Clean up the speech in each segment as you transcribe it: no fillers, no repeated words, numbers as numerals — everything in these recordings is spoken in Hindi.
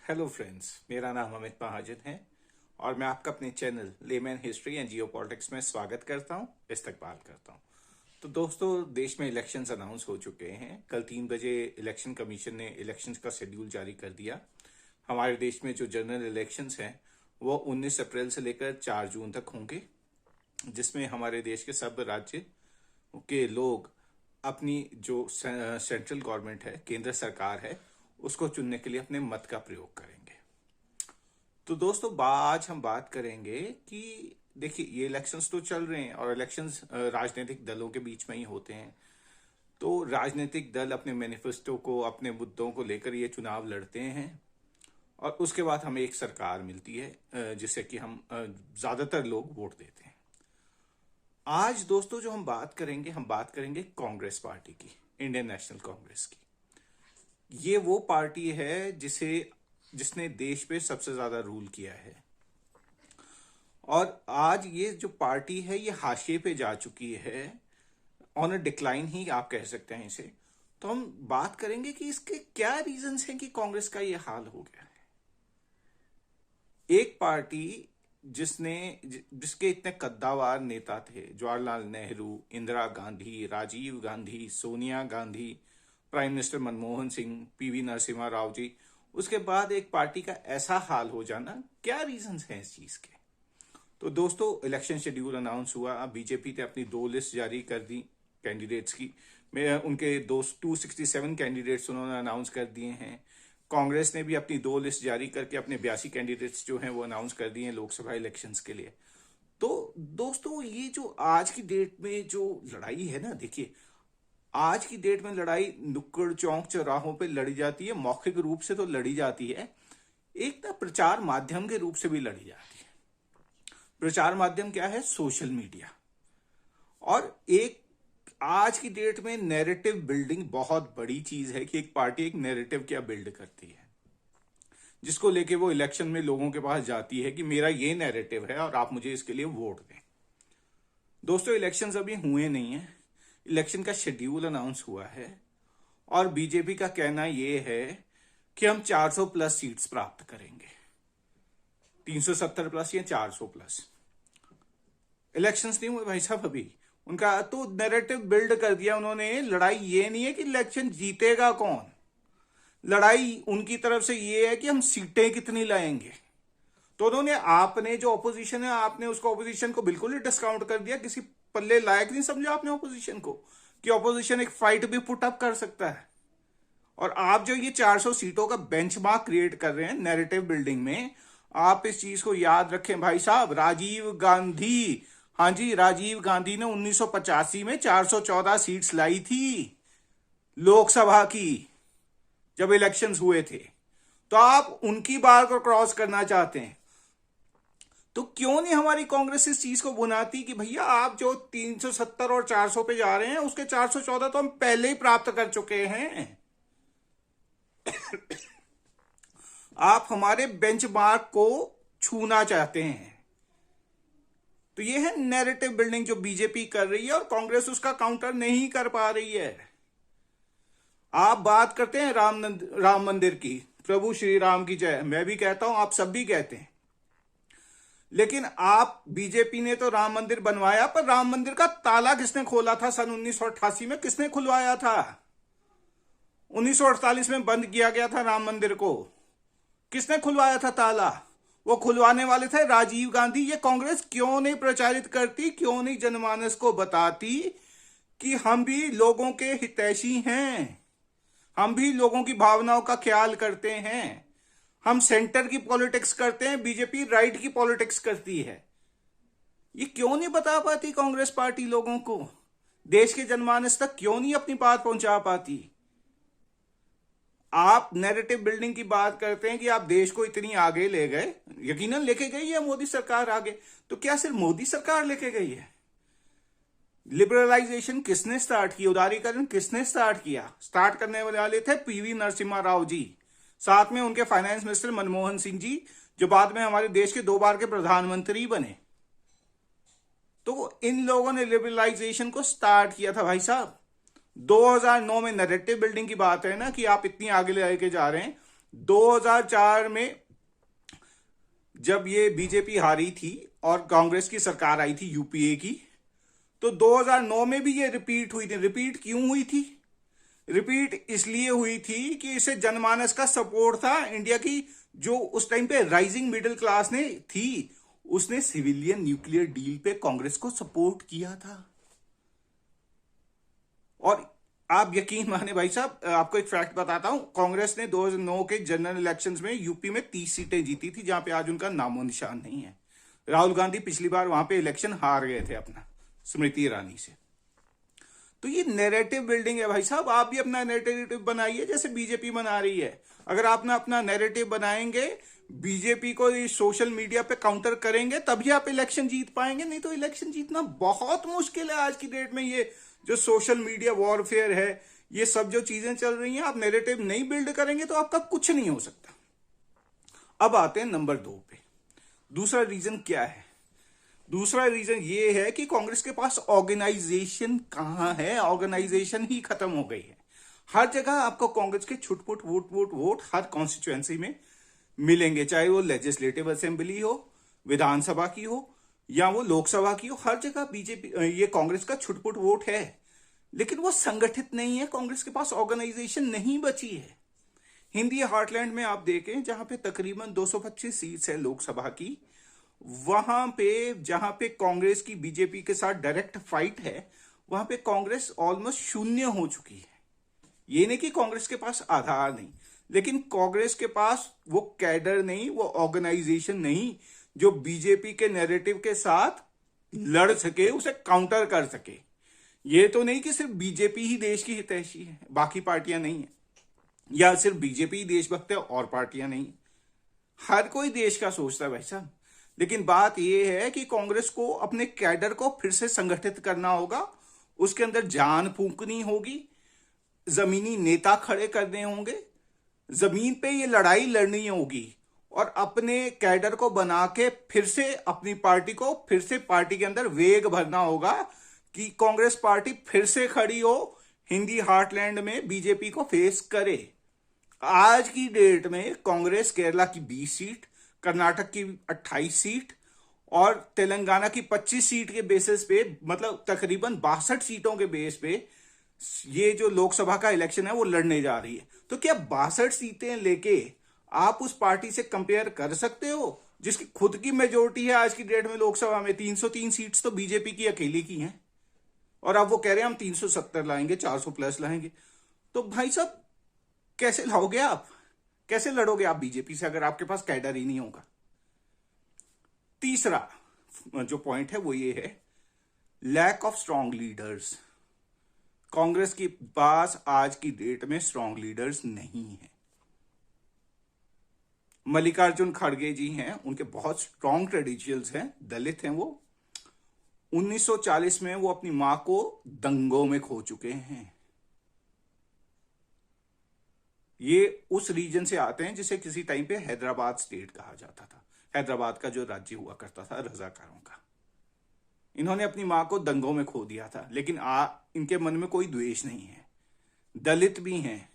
हेलो फ्रेंड्स, मेरा नाम अमित महाजन है और मैं आपका अपने channel layman history and Jio politics में स्वागत करता हूं, इस्तकबाल करता हूं। तो दोस्तों, देश में इलेक्शंस अनाउंस हो चुके हैं। कल 3 बजे इलेक्शन कमीशन ने इलेक्शंस का शेड्यूल जारी कर दिया। हमारे देश में जो जनरल इलेक्शंस हैं वो 19 अप्रैल से लेकर 4 जून तक होंगे, जिसमें हमारे देश के सब राज्य के लोग अपनी जो सेंट्रल गवर्नमेंट है, केंद्र सरकार है, उसको चुनने के लिए अपने मत का प्रयोग करेंगे। तो दोस्तों, आज हम बात करेंगे कि देखिए, ये इलेक्शंस तो चल रहे हैं और इलेक्शंस राजनीतिक दलों के बीच में ही होते हैं। तो राजनीतिक दल अपने मैनिफेस्टो को, अपने मुद्दों को लेकर ये चुनाव लड़ते हैं और उसके बाद हमें एक सरकार मिलती है जिससे कि हम ज्यादातर लोग वोट देते हैं। आज दोस्तों जो हम बात करेंगे कांग्रेस पार्टी की, इंडियन नेशनल कांग्रेस की। ये वो पार्टी है जिसने देश पे सबसे ज्यादा रूल किया है और आज ये जो पार्टी है ये हाशिए पे जा चुकी है, ऑन अ डिक्लाइन ही आप कह सकते हैं इसे। तो हम बात करेंगे कि इसके क्या रीजंस हैं कि कांग्रेस का ये हाल हो गया है। एक पार्टी जिसके इतने कद्दावर नेता थे, Jawaharlal Nehru, Indira Gandhi, Rajiv Gandhi, Sonia Gandhi, prime minister Manmohan Singh, PV Narasimha Rao ji, उसके बाद एक पार्टी का ऐसा हाल हो जाना, क्या रीजंस हैं इस चीज के। तो दोस्तों, इलेक्शन शेड्यूल अनाउंस हुआ। बीजेपी ने अपनी 2 लिस्ट जारी कर दी कैंडिडेट्स की। उनके 267 कैंडिडेट्स उन्होंने अनाउंस कर दिए हैं। कांग्रेस ने भी अपनी 2 लिस्ट जारी करके अपने 82 कैंडिडेट्स जो हैं वो अनाउंस कर दिए हैं लोकसभा इलेक्शंस के लिए। तो दोस्तों, ये जो आज की डेट में जो लड़ाई है ना, देखिए, आज की डेट में लड़ाई नुक्कड़ चौक चौराहों पे लड़ी जाती है, मौखिक रूप से तो लड़ी जाती है, एक ना प्रचार माध्यम के रूप से भी लड़ी जाती है। प्रचार माध्यम क्या है? Social media. और एक आज की डेट में नैरेटिव बिल्डिंग बहुत बड़ी चीज है कि एक पार्टी एक नैरेटिव क्या बिल्ड करती है, जिसको लेके वो इलेक्शन में लोगों के पास जाती है कि मेरा ये नैरेटिव है और आप मुझे इसके लिए वोट दें। दोस्तों, इलेक्शंस अभी हुए नहीं है, इलेक्शन का शेड्यूल अनाउंस हुआ है और बीजेपी का कहना यह है कि हम 400 प्लस सीट्स प्राप्त करेंगे, 370 प्लस या 400 प्लस। इलेक्शंस नहीं हुए भाई साहब अभी। उनका तो नैरेटिव बिल्ड कर दिया उन्होंने। लड़ाई ये नहीं है कि इलेक्शन जीतेगा कौन, लड़ाई उनकी तरफ से ये है कि हम सीटें कितनी लाएंगे। तो उन्होंने, आपने जो ऑपोजिशन है, आपने उसको ऑपोजिशन को बिल्कुल ही डिस्काउंट कर दिया। किसी पल्ले लायक नहीं समझा आपने ऑपोजिशन को कि ऑपोजिशन एक फाइट भी पुट अप कर सकता है। और आप जो ये 400 सीटों का बेंचमार्क क्रिएट कर रहे हैं नैरेटिव बिल्डिंग में, आप इस चीज को याद रखें भाई साहब। राजीव गांधी, हाँ जी, राजीव गांधी ने 1985 में 414 सीट्स लाई थी लोकसभा की जब इलेक्शंस हुए थे। तो आप उनकी बार को क्रॉस करना चाहते हैं, तो क्यों नहीं हमारी कांग्रेस इस चीज को बुनाती कि भैया आप जो 370 और 400 पे जा रहे हैं, उसके 414 तो हम पहले ही प्राप्त कर चुके हैं। आप हमारे बेंचमार्क को छूना चाहते हैं। तो ये है नैरेटिव बिल्डिंग जो बीजेपी कर रही है और कांग्रेस उसका काउंटर नहीं कर पा रही है। आप बात करते हैं राम मंदिर की, प्रभु श्री राम की जय, मैं भी कहता हूं, आप सब भी कहते हैं। लेकिन आप, बीजेपी ने तो राम मंदिर बनवाया, पर राम मंदिर का ताला किसने खोला था? सन 1988 में किसने खुलवाया था? 1948 में बंद किया गया था राम मंदिर को, किसने खुलवाया था ताला? वो खुलवाने वाले थे राजीव गांधी। ये कांग्रेस क्यों नहीं प्रचारित करती, क्यों नहीं जनमानस को बताती कि हम भी लोगों के हितैषी हैं, हम भी लोगों की भावनाओं का ख्याल करते हैं, हम सेंटर की पॉलिटिक्स करते हैं, बीजेपी राइट की पॉलिटिक्स करती है। ये क्यों नहीं बता पाती कांग्रेस पार्टी लोगों को? देश के जनमानस तक क्यों नहीं अपनी बात पहुंचा पाती? आप नैरेटिव बिल्डिंग की बात करते हैं कि आप देश को इतनी आगे ले गए, यकीनन लेके गई है मोदी सरकार आगे। तो क्या सिर्फ मोदी सरकार लेके गई है? लिबरलाइजेशन किसने स्टार्ट की, उदारीकरण किसने स्टार्ट किया? स्टार्ट करने वाले थे पीवी नरसिम्हा राव जी, साथ में उनके फाइनेंस मिनिस्टर मनमोहन सिंह जी, जो बाद में हमारे देश के 2 बार के प्रधानमंत्री बने। तो इन लोगों ने लिबरलाइजेशन को स्टार्ट किया था भाई साहब। 2009 में नैरेटिव बिल्डिंग की बात है ना कि आप इतनी आगे लेके जा रहे हैं। 2004 में जब ये बीजेपी हारी थी और कांग्रेस की सरकार आई थी यूपीए की, तो 2009 में भी ये रिपीट हुई थी। रिपीट क्यों हुई थी? रिपीट इसलिए हुई थी कि इसे जनमानस का सपोर्ट था। इंडिया की जो उस टाइम पे राइजिंग मिडिल क्लास ने थी, उसने सिविलियन न्यूक्लियर डील पे कांग्रेस को सपोर्ट किया था। और आप यकीन माने भाई साहब, आपको एक फैक्ट बताता हूं, कांग्रेस ने 2009 के जनरल इलेक्शंस में यूपी में 30 सीटें जीती थी, जहां पे आज उनका नामो निशान नहीं है। राहुल गांधी पिछली बार वहां पे इलेक्शन हार गए थे अपना, स्मृति ईरानी से। तो ये नैरेटिव बिल्डिंग है भाई साहब। आप भी अपना नैरेटिव बनाइए जैसे बीजेपी बना रही है। अगर आप ना अपना नैरेटिव बनाएंगे, बीजेपी को सोशल मीडिया पे काउंटर करेंगे, तभी आप इलेक्शन जीत पाएंगे। नहीं तो इलेक्शन जीतना बहुत मुश्किल है आज की डेट में। ये जो सोशल मीडिया वॉरफेयर है, ये सब जो चीजें चल रही हैं, आप नैरेटिव नहीं बिल्ड करेंगे तो आपका कुछ नहीं हो सकता। अब आते हैं नंबर 2 पे। दूसरा रीजन क्या है? दूसरा रीजन ये है कि कांग्रेस के पास ऑर्गेनाइजेशन कहां है। ऑर्गेनाइजेशन ही खत्म हो गई है। हर जगह आपको कांग्रेस के छुटपुट वोट हर कॉन्स्टिट्यूएंसी में मिलेंगे, चाहे वो लेजिस्लेटिव असेंबली हो, विधानसभा की हो, या वो लोकसभा की हो। हर जगह बीजेपी, ये कांग्रेस का छुटपुट वोट है, लेकिन वो संगठित नहीं है। कांग्रेस के पास ऑर्गेनाइजेशन नहीं बची है। हिंदी हार्टलैंड में आप देखें, जहां पे तकरीबन 225 सीट्स है लोकसभा की, वहां पे जहां पे कांग्रेस की बीजेपी के साथ डायरेक्ट फाइट है, वहां पे कांग्रेस ऑलमोस्ट शून्य हो चुकी है। ये नहीं कि कांग्रेस के पास आधार नहीं, लेकिन कांग्रेस के पास वो कैडर नहीं, वो ऑर्गेनाइजेशन नहीं जो बीजेपी के नैरेटिव के साथ लड़ सके, उसे काउंटर कर सके। ये तो नहीं कि सिर्फ बीजेपी ही देश की हितैषी है, बाकी पार्टियां नहीं है, या सिर्फ बीजेपी ही देशभक्त है और पार्टियां नहीं। हर कोई देश का सोचता है भाई साहब। लेकिन बात यह है कि कांग्रेस को अपने कैडर को फिर से संगठित करना होगा, उसके अंदर जान फूंकनी होगी, जमीनी नेता खड़े करने होंगे, जमीन पे ये लड़ाई लड़नी होगी, और अपने कैडर को बना के फिर से अपनी पार्टी को फिर से पार्टी के अंदर वेग भरना होगा कि कांग्रेस पार्टी फिर से खड़ी हो, हिंदी हार्टलैंड में बीजेपी को फेस करे। आज की डेट में कांग्रेस केरला की 20 सीट, कर्नाटक की 28 सीट और तेलंगाना की 25 सीट के बेसिस पे, मतलब तकरीबन 62 सीटों के बेस पे ये जो लोकसभा का इलेक्शन है वो लड़ने जा रही है। तो क्या 62 सीटें लेके आप उस पार्टी से कंपेयर कर सकते हो जिसकी खुद की मेजोरिटी है आज की डेट में लोकसभा में? 303 सीट्स तो बीजेपी की अकेली की हैं, और अब वो कह रहे हैं हम 370 लाएंगे, 400 प्लस लाएंगे। तो भाई साहब कैसे लाओगे आप? कैसे लड़ोगे आप बीजेपी से अगर आपके पास कैडर ही नहीं होगा? तीसरा जो पॉइंट है वो ये है, lack of strong leaders. Congress के पास आज की डेट में स्ट्रॉन्ग लीडर्स नहीं है। मल्लिकार्जुन खड़गे जी हैं, उनके बहुत स्ट्रॉन्ग क्रेडेंशियल्स हैं, दलित हैं वो। 1940 में वो अपनी मां को दंगों में खो चुके हैं। ये उस रीजन से आते हैं जिसे किसी टाइम पे हैदराबाद स्टेट कहा जाता था, हैदराबाद का जो राज्य हुआ करता था रजाकारों का। इन्होंने अपनी मां को दंगों में खो दिया था, लेकिन इनके मन में कोई द्वेष नहीं है। दलित भी हैं,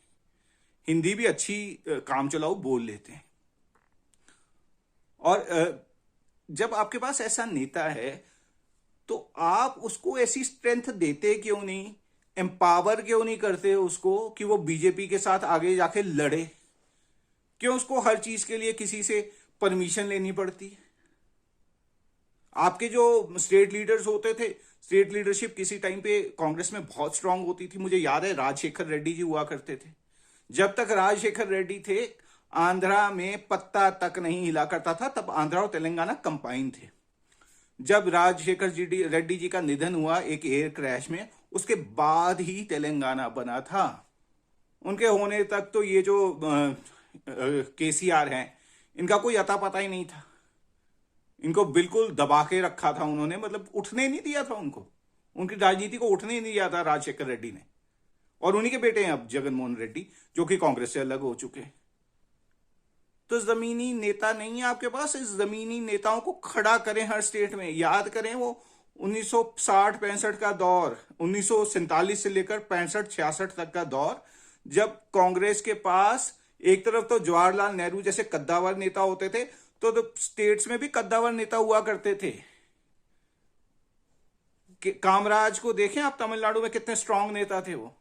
हिंदी भी अच्छी काम चलाओ बोल लेते हैं। और जब आपके पास ऐसा नेता है तो आप उसको ऐसी स्ट्रेंथ देते क्यों नहीं, एम्पावर क्यों नहीं करते उसको कि वो बीजेपी के साथ आगे जाके लड़े? क्यों उसको हर चीज के लिए किसी से परमिशन लेनी पड़ती? आपके जो स्टेट लीडर्स होते थे, स्टेट लीडरशिप किसी टाइम पे कांग्रेस में बहुत स्ट्रांग होती थी। मुझे याद है राजशेखर रेड्डी जी हुआ करते थे। जब तक राजशेखर रेड्डी थे, आंध्रा में पत्ता तक नहीं हिला करता था। तब आंध्रा और तेलंगाना कंबाइन थे। जब राजशेखर रेड्डी जी का निधन हुआ एक एयर क्रैश में, उसके बाद ही तेलंगाना बना था। उनके होने तक तो ये जो केसीआर हैं, इनका कोई अता पता ही नहीं था। इनको बिल्कुल दबा के रखा था उन्होंने, मतलब उठने नहीं दिया था उनको, उनकी राजनीति को उठने नहीं दिया था राजशेखर रेड्डी ने। और उन्हीं के बेटे हैं अब जगनमोहन रेड्डी, जो कि कांग्रेस से अलग हो चुके हैं। तो जमीनी नेता नहीं है आपके पास। इस जमीनी नेताओं को खड़ा करें हर स्टेट में। याद करें वो 1960-65 का दौर, 1947 से लेकर 65-66 तक का दौर, जब कांग्रेस के पास एक तरफ तो जवाहरलाल नेहरू जैसे कद्दावर नेता होते थे, तो स्टेट्स में भी कद्दावर नेता हुआ करते थे। कामराज को देखें आप, तमिलनाडु में कितने स्ट्रांग नेता थे वो।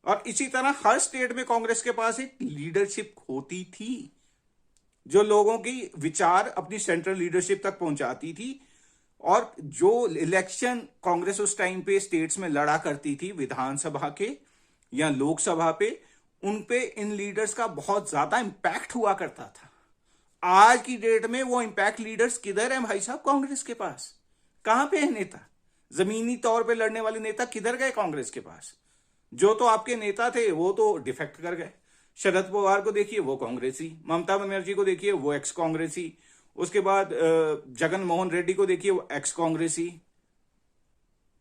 और इसी तरह हर स्टेट में कांग्रेस के पास एक लीडरशिप होती थी, जो लोगों की विचार अपनी सेंट्रल लीडरशिप तक पहुंचाती थी। और जो इलेक्शन कांग्रेस उस टाइम पे स्टेट्स में लड़ा करती थी, विधानसभा के या लोकसभा पे, उन पे इन लीडर्स का बहुत ज्यादा इंपैक्ट हुआ करता था। आज की डेट में वो इंपैक्ट लीडर्स किधर हैं भाई साहब? कांग्रेस के पास कहां पे है नेता? जमीनी तौर पे लड़ने वाले नेता किधर गए कांग्रेस के पास? जो तो आपके नेता थे वो तो डिफेक्ट कर गए। शरद पवार को देखिए, वो कांग्रेसी। ममता बनर्जी को देखिए, वो एक्स कांग्रेसी। उसके बाद जगन मोहन रेड्डी को देखिए, वो एक्स कांग्रेसी।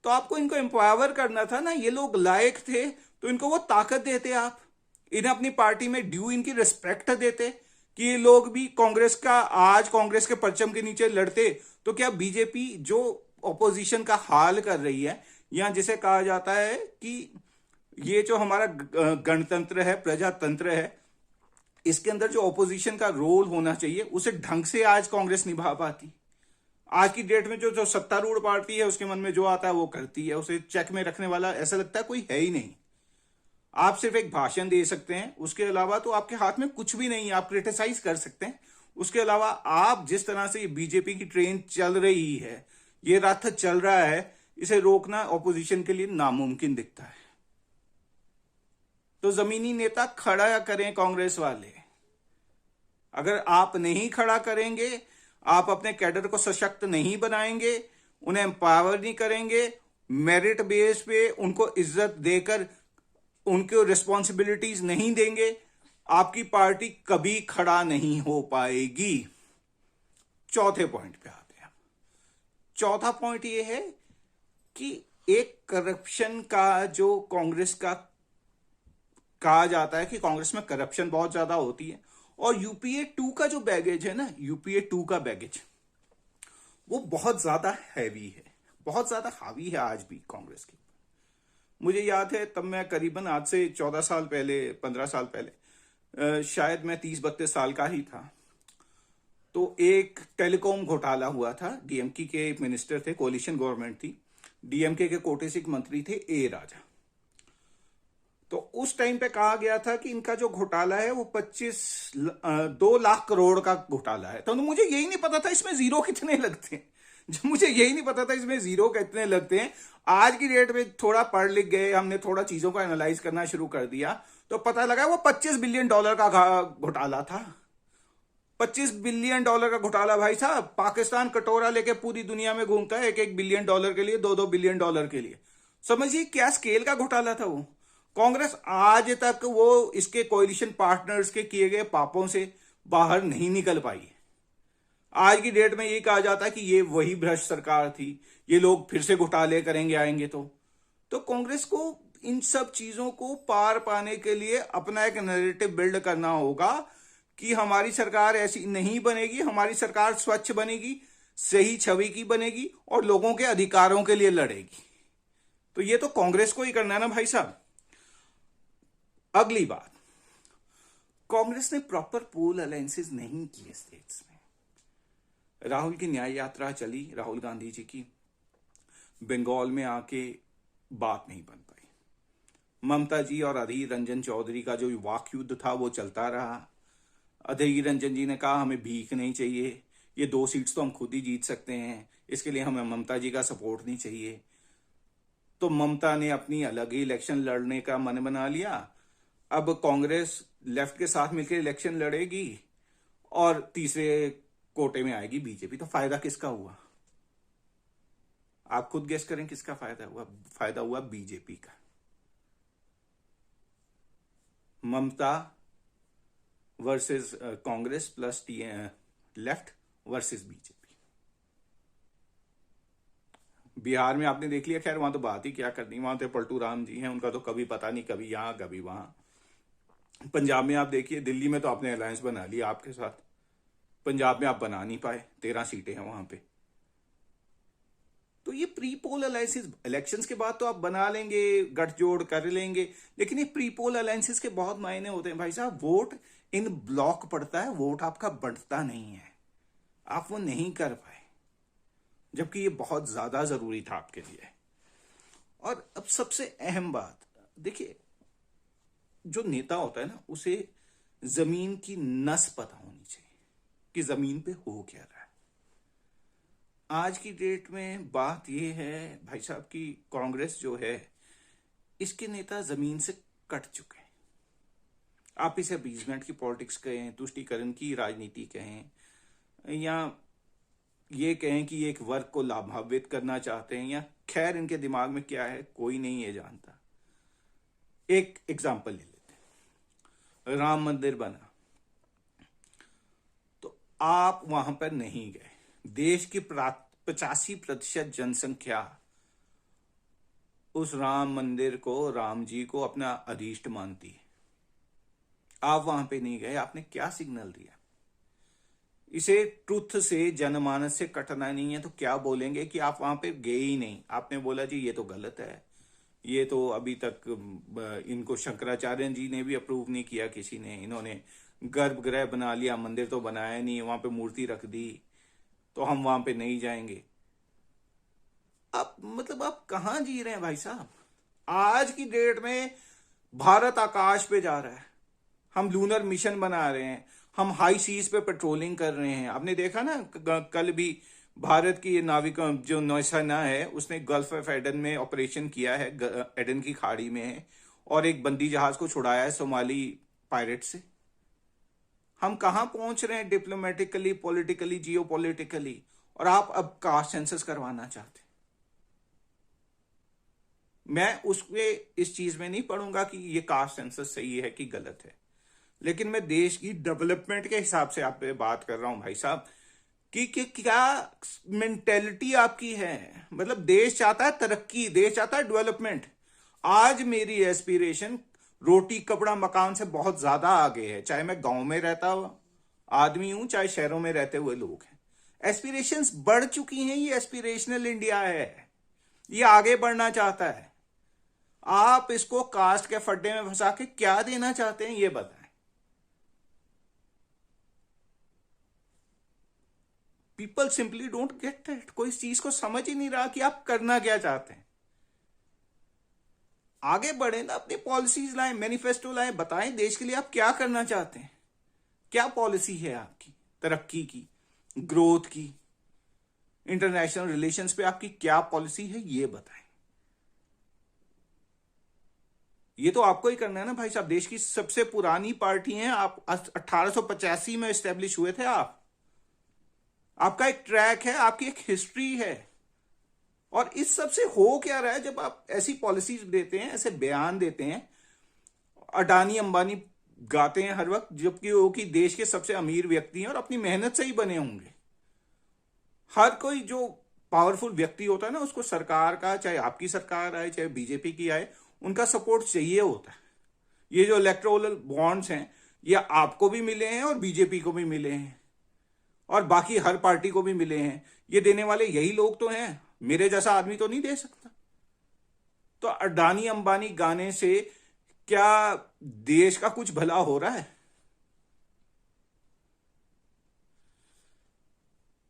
तो आपको इनको एम्पावर करना था ना। ये लोग लायक थे तो इनको वो ताकत देते, आप इन्हें अपनी पार्टी में ड्यू इनकी रिस्पेक्ट देते कि ये लोग भी कांग्रेस का, आज कांग्रेस के परचम के नीचे लड़ते। तो क्या बीजेपी जो ऑपोजिशन का हाल कर रही है, या जिसे कहा जाता है कि ये जो हमारा गणतंत्र है, प्रजातंत्र है, इसके अंदर जो ऑपोजिशन का रोल होना चाहिए उसे ढंग से आज कांग्रेस निभा पाती? आज की डेट में जो जो सत्तारूढ़ पार्टी है उसके मन में जो आता है वो करती है। उसे चेक में रखने वाला ऐसा लगता है कोई है ही नहीं। आप सिर्फ एक भाषण दे सकते हैं, उसके अलावा तो आपके हाथ में कुछ भी नहीं है। आप क्रिटिसाइज कर सकते हैं, उसके अलावा आप जिस तरह से बीजेपी की ट्रेन चल रही है, ये रथ चल रहा है, इसे रोकना ऑपोजिशन के लिए नामुमकिन दिखता है। तो जमीनी नेता खड़ा करें कांग्रेस वाले। अगर आप नहीं खड़ा करेंगे, आप अपने कैडर को सशक्त नहीं बनाएंगे, उन्हें एम्पावर नहीं करेंगे, मेरिट बेस पे उनको इज्जत देकर उनको रिस्पॉन्सिबिलिटीज नहीं देंगे, आपकी पार्टी कभी खड़ा नहीं हो पाएगी। चौथे पॉइंट पे आते हैं। चौथा पॉइंट ये है कि एक करप्शन का जो कांग्रेस का कहा जाता है कि कांग्रेस में करप्शन बहुत ज्यादा होती है, और यूपीए 2 का जो बैगेज है ना, यूपीए 2 का बैगेज वो बहुत ज्यादा हैवी है, बहुत ज्यादा हावी है आज भी कांग्रेस की। मुझे याद है, तब मैं करीबन आज से 14 साल पहले, 15 साल पहले, शायद मैं 30-32 साल का ही था, तो एक टेलीकॉम घोटाला हुआ था। डीएमके के एक मिनिस्टर थे, कोलिशन गवर्नमेंट थी, डीएमके के कोटे से एक मंत्री थे, ए राजा। तो उस टाइम पे कहा गया था कि इनका जो घोटाला है वो 2 लाख करोड़ का घोटाला है। तो मुझे यही नहीं पता था इसमें जीरो कितने लगते हैं। जब मुझे यही नहीं पता था इसमें जीरो कितने लगते हैं, आज की डेट में थोड़ा पढ़ लिख गए, हमने थोड़ा चीजों को एनालाइज करना शुरू कर दिया, तो पता लगा वो $25 बिलियन का घोटाला था। $25 बिलियन का घोटाला भाई साहब। पाकिस्तान कटोरा लेके पूरी दुनिया में घूमता है, $1-1 बिलियन के लिए, $2-2 बिलियन के लिए। समझिए क्या स्केल का घोटाला था वो। कांग्रेस आज तक वो इसके कोalition पार्टनर्स के किए गए पापों से बाहर नहीं निकल पाई। आज की डेट में ये कहा जाता है कि ये वही भ्रष्ट सरकार थी, ये लोग फिर से घोटाले करेंगे आएंगे। तो कांग्रेस को इन सब चीजों को पार पाने के लिए अपना एक नैरेटिव बिल्ड करना होगा कि हमारी सरकार ऐसी नहीं बनेगी, हमारी सरकार स्वच्छ बनेगी, सही छवि की बनेगी और लोगों के अधिकारों के लिए लड़ेगी। तो ये तो कांग्रेस को ही करना है ना भाई साहब। अगली बात, कांग्रेस ने प्रॉपर पोल अलायंसेस नहीं किए स्टेट्स में। राहुल की न्याय यात्रा चली, राहुल गांधी जी की, बंगाल में आके बात नहीं बन पाई। ममता जी और अधीर रंजन चौधरी का जो वाक युद्ध था वो चलता रहा। अधीर रंजन जी ने कहा हमें भीख नहीं चाहिए, ये 2 सीट्स तो हम खुद ही जीत सकते हैं, इसके लिए हमें ममता जी का सपोर्ट नहीं चाहिए। तो ममता ने अपनी अलग ही इलेक्शन लड़ने का मन बना लिया। अब कांग्रेस लेफ्ट के साथ मिलकर इलेक्शन लड़ेगी और तीसरे कोटे में आएगी बीजेपी। तो फायदा किसका हुआ? आप खुद गेस करें किसका फायदा हुआ? फायदा हुआ बीजेपी का। Mamata versus Congress plus left versus BJP. Bihar में आपने देख लिया, खैर वहां तो बात ही क्या करनी, वहां तो पलटू राम जी हैं, उनका तो कभी पता नहीं, कभी यहां कभी वहां। पंजाब में आप देखिए, दिल्ली में तो आपने अलायंस बना लिया आपके साथ, पंजाब में आप बना नहीं पाए, 13 सीटें हैं वहां पे। तो तो ये प्री पोल अलायंसेस इलेक्शंस के बाद तो आप बना लेंगे, गठजोड़ कर लेंगे, लेकिन ये प्री पोल अलायंसेस के बहुत मायने होते हैं भाई साहब। वोट इन ब्लॉक पड़ता है, वोट आपका बढ़ता नहीं है, आप वो नहीं कर पाए, जबकि ये बहुत ज्यादा जरूरी था आपके लिए। और अब सबसे अहम बात देखिए, जो नेता होता है ना, उसे जमीन की नस पता होनी चाहिए कि जमीन पे हो क्या रहा है। आज की डेट में बात यह है भाई साहब कि कांग्रेस जो है, इसके नेता जमीन से कट चुके हैं। आप इसे अपीजमेंट की पॉलिटिक्स कहें, तुष्टीकरण की राजनीति कहें, या ये कहें कि ये एक वर्ग को लाभान्वित करना चाहते हैं, या खैर इनके दिमाग में क्या है कोई नहीं ये जानता। एक एग्जाम्पल ले लेते हैं, राम मंदिर बना तो आप वहां पर नहीं गए। देश की 85% जनसंख्या उस राम मंदिर को, राम जी को अपना अधीष्ट मानती है। आप वहां पे नहीं गए, आपने क्या सिग्नल दिया? इसे ट्रुथ से, जनमानस से कटना नहीं है तो क्या बोलेंगे कि आप वहां पे गए ही नहीं। आपने बोला जी ये तो गलत है, ये तो अभी तक इनको शंकराचार्य जी ने भी अप्रूव नहीं किया किसी ने, इन्होंने गर्भगृह बना लिया, मंदिर तो बनाया नहीं, वहां पे मूर्ति रख दी, तो हम वहां पे नहीं जाएंगे। आप मतलब आप कहां जी रहे हैं भाई साहब? आज की डेट में भारत आकाश पे जा रहा है, हम लूनर मिशन बना रहे हैं, हम हाई सीज पे पेट्रोलिंग कर रहे हैं। आपने देखा ना कल भी भारत की ये नाविक जो नौसेना है, उसने गल्फ ऑफ एडन में ऑपरेशन किया है, एडन की खाड़ी में है, और एक बंदी जहाज को छुड़ाया है सोमाली पायरेट से। हम कहां पहुंच रहे हैं डिप्लोमेटिकली, पॉलिटिकली, जियो पॉलिटिकली, और आप अब कास्ट सेंसस करवाना चाहते हैं। मैं उसके इस चीज में नहीं पढ़ूंगा कि ये कास्ट सेंसस सही है कि गलत है, लेकिन मैं देश की डेवलपमेंट के हिसाब से आप पे बात कर रहा हूं भाई साहब कि क्या मेंटेलिटी आपकी है। मतलब देश चाहता है तरक्की, देश चाहता है डेवलपमेंट। आज मेरी एस्पिरेशन रोटी कपड़ा मकान से बहुत ज्यादा आगे है, चाहे मैं गांव में रहता आदमी हूं, चाहे शहरों में रहते हुए लोग हैं। एस्पिरेशंस बढ़ चुकी हैं, ये एस्पिरेशनल इंडिया है, ये आगे बढ़ना चाहता है। आप इसको कास्ट के फड्डे में फंसा के क्या देना चाहते हैं ये बताएं। People simply don't get it, कोई इस चीज को समझ ही नहीं रहा कि आप करना क्या चाहते हैं। आगे बढ़े ना, अपनी पॉलिसीज लाएं, मैनिफेस्टो लाएं, बताएं देश के लिए आप क्या करना चाहते हैं, क्या पॉलिसी है आपकी तरक्की की, ग्रोथ की, इंटरनेशनल रिलेशंस पे आपकी क्या पॉलिसी है ये बताएं। ये तो आपको ही करना है ना भाई साहब। देश की सबसे पुरानी पार्टी है आप, 1885 में एस्टेब्लिश हुए थे आप, आपका एक ट्रैक है, आपकी एक हिस्ट्री है। और इस सब से हो क्या रहा है जब आप ऐसी पॉलिसीज देते हैं, ऐसे बयान देते हैं, अडानी अंबानी गाते हैं हर वक्त, जबकि वो कि देश के सबसे अमीर व्यक्ति हैं और अपनी मेहनत से ही बने होंगे। हर कोई जो पावरफुल व्यक्ति होता है ना, उसको सरकार का, चाहे आपकी सरकार आए चाहे बीजेपी की आए, उनका सपोर्ट चाहिए होता है। ये जो इलेक्टोरल बॉन्ड्स हैं, ये आपको भी मिले हैं और बीजेपी को भी मिले हैं और बाकी हर पार्टी को भी मिले हैं। ये देने वाले यही लोग तो हैं, मेरे जैसा आदमी तो नहीं दे सकता। तो अडानी अंबानी गाने से क्या देश का कुछ भला हो रहा है?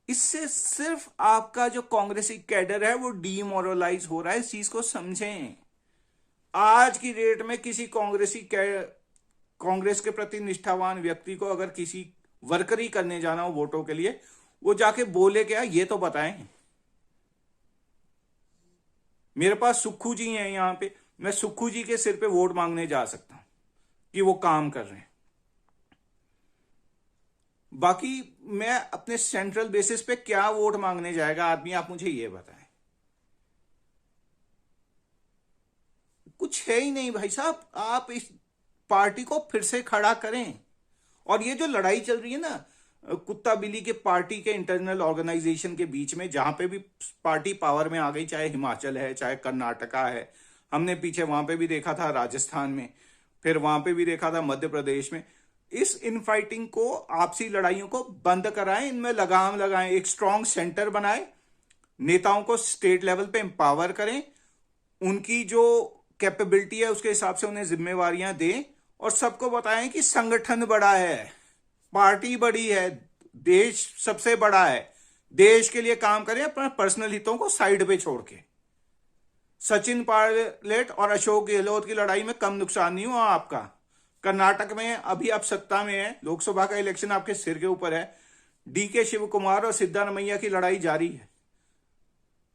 इससे सिर्फ आपका जो कांग्रेसी कैडर है वो डीमोरलाइज हो रहा है। इस चीज को समझें। आज की डेट में किसी कांग्रेस के प्रति निष्ठावान व्यक्ति को अगर किसी वर्करी करने जाना हो वोटों के लिए, वो जाके बोले क्या ये तो बताएं। मेरे पास सुक्खू जी हैं यहां पे, मैं सुक्खू जी के सिर पे वोट मांगने जा सकता हूं कि वो काम कर रहे हैं। बाकी मैं अपने सेंट्रल बेसिस पे क्या वोट मांगने जाएगा आदमी, आप मुझे ये बताएं। कुछ है ही नहीं भाई साहब। आप इस पार्टी को फिर से खड़ा करें। और ये जो लड़ाई चल रही है ना कुत्ता बिल्ली के पार्टी के इंटरनल ऑर्गेनाइजेशन के बीच में, जहां पे भी पार्टी पावर में आ गई, चाहे हिमाचल है चाहे कर्नाटका है, हमने पीछे वहां पे भी देखा था राजस्थान में, फिर वहां पे भी देखा था मध्य प्रदेश में। इस इनफाइटिंग को, आपसी लड़ाइयों को बंद कराएं, इनमें लगाम लगाएं, एक स्ट्रांग सेंटर बनाएं नेताओं को स्टेट लेवल पे एम्पावर करें, उनकी जो कैपेबिलिटी है उसके हिसाब से उन्हें जिम्मेवारियां दें और सबको बताएं कि संगठन बड़ा है, पार्टी बड़ी है, देश सबसे बड़ा है, देश के लिए काम करें, अपने पर्सनल हितों को साइड पे छोड़ के। सचिन पायलट और अशोक गहलोत की लड़ाई में कम नुकसान नहीं हुआ आपका। कर्नाटक में अभी आप सत्ता में है, लोकसभा का इलेक्शन आपके सिर के ऊपर है, डीके शिव कुमार और सिद्धारमैया की लड़ाई जारी है।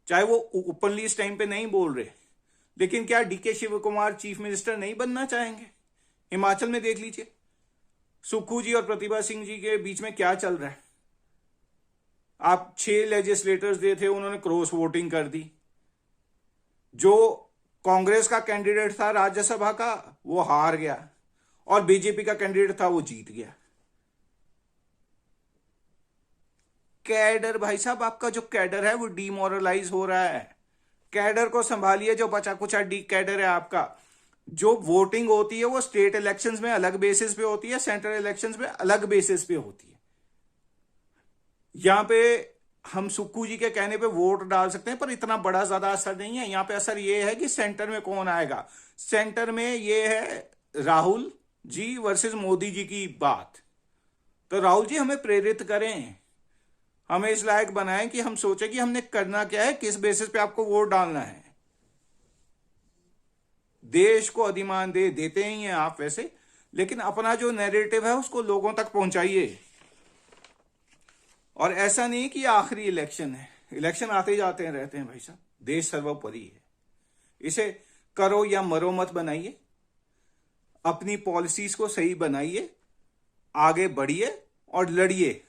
चाहे वो ओपनली इस टाइम पे नहीं बोल रहे, लेकिन क्या DK Shivakumar chief minister नहीं बनना चाहेंगे? हिमाचल में देख लीजिए, सुक्खू जी और प्रतिभा सिंह जी के बीच में क्या चल रहा है। आप 6 लेजिस्लेटर्स दे थे, उन्होंने क्रॉस वोटिंग कर दी। जो कांग्रेस का कैंडिडेट था राज्यसभा का वो हार गया और बीजेपी का कैंडिडेट था वो जीत गया। कैडर भाई साहब, आपका जो कैडर है वो डिमोरलाइज हो रहा है। कैडर को संभालिए, जो बचा कुचा डी कैडर है आपका। जो वोटिंग होती है वो स्टेट इलेक्शंस में अलग बेसिस पे होती है, सेंट्रल इलेक्शंस में अलग बेसिस पे होती है। यहां पे हम सुक्खू जी के कहने पे वोट डाल सकते हैं, पर इतना बड़ा ज्यादा असर नहीं है। यहां पे असर ये है कि सेंटर में कौन आएगा। सेंटर में ये है राहुल जी वर्सेस मोदी जी की बात। तो राहुल जी हमें प्रेरित करें, हमें इस लायक बनाएं कि हम सोचें कि हमने करना क्या है, किस बेसिस पे आपको वोट डालना है। देश को अधिमान देते ही हैं आप वैसे, लेकिन अपना जो नैरेटिव है उसको लोगों तक पहुंचाइए। और ऐसा नहीं कि आखिरी इलेक्शन है, इलेक्शन आते जाते हैं रहते हैं भाई साहब। देश सर्वोपरि है, इसे करो या मरो मत बनाइए, अपनी पॉलिसीज को सही बनाइए, आगे बढ़िए और लड़िए।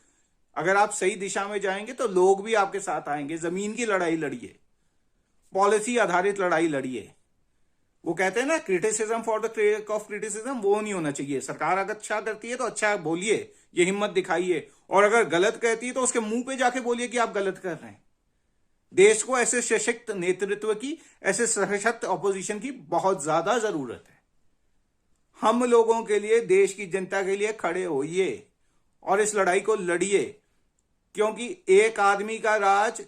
अगर आप सही दिशा में जाएंगे तो लोग भी आपके साथ आएंगे। जमीन की लड़ाई लड़िए, पॉलिसी आधारित लड़ाई लड़िए। वो कहते हैं ना, criticism for the sake of criticism, वो नहीं होना चाहिए। सरकार अगर अच्छा करती है तो अच्छा बोलिए, ये हिम्मत दिखाइए, और अगर गलत कहती है तो उसके मुंह पे जाके बोलिए कि आप गलत कर रहे हैं। देश को ऐसे सशक्त नेतृत्व की, ऐसे सशक्त ऑपोजिशन की बहुत ज्यादा जरूरत है। हम लोगों के लिए, देश की जनता के लिए खड़े होइए और इस लड़ाई को लड़िए, क्योंकि एक आदमी का राज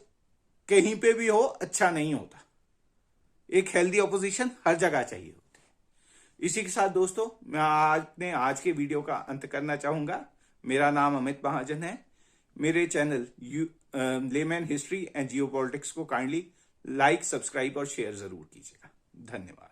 कहीं पे भी हो अच्छा नहीं होता। एक हेल्दी ऑपोजिशन हर जगह चाहिए होती है। इसी के साथ दोस्तों मैं आज के वीडियो का अंत करना चाहूंगा। मेरा नाम अमित महाजन है। मेरे channel layman history and geopolitics को काइंडली लाइक, सब्सक्राइब और शेयर जरूर कीजिएगा। धन्यवाद।